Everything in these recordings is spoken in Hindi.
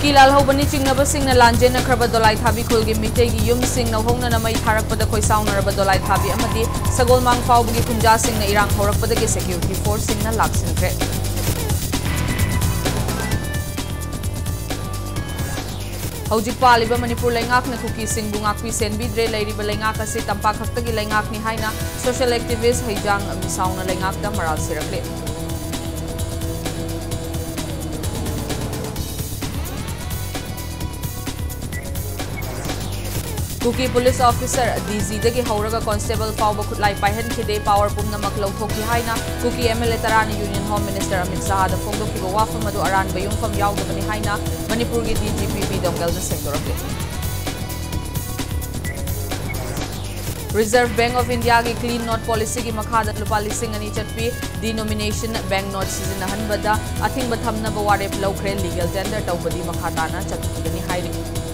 कुकी लाल हौबनी चिंगनबसिंगना लांजेन खरबा दोलाई थाबी खुलगी मिटेगी युमसिंग नौहोंगना मई थारकपदा खोइसाउनरबा दोलाई थाबी अमदी सगोल मांग फाउबगी खुंजासिंगना इरांग हौरकपदगी सेक्यूरिटी फोर्स सिंगना लाक्सिनख्रे हौजिक पालिबा मणिपुर लैंगाकना कुकी सिंगबु ngaकपी सेनबिद्रे लैरिबा लैंगाक असे तंपा खक्तगी लैंगाकनी हाइना सोशल एक्टिविस्ट हैजांग मिसाउना लैंगाकदा मराल सिरकले कुकी पुलिस ऑफिसर डीजी दगी हौरगा कांस्टेबल फाउबा खुलाई पाइहन खिदे पावर पुमनमक लौथोकी हाइना कुकी एमएलए तरानी union home minister Amit Shah दा फोंदोकीबा वाफम अदु अरानबा युमफम यावदबनी हाइना मणिपुर की डीजीपी दोंगलना सेंगदोरकले रिजर्व बैंक ऑफ इंडिया की क्लीन नोट पॉलिसी की मखादा लुपा लिसिंग अनि चटपी डिनोमिनेशन बैंक नोट सिजनहनबदा अथिंग थमनबा वारेप लौख्रे लीगल टेंडर तौबदी मखादाना चटकीगनी हाइरि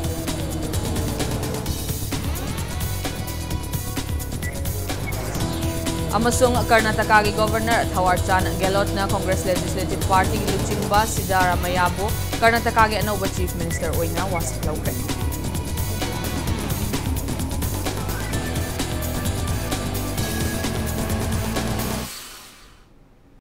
अमसुंग कर्नाटका की गवर्नर थावरचंद गेहलोतना कांग्रेस लेजिस्लेटिव पार्टी की लुचिंबा सिद्धारामैयाबु कर्नाटका के अनौबा चीफ मिनिस्टर ओइना वासप लौख्रे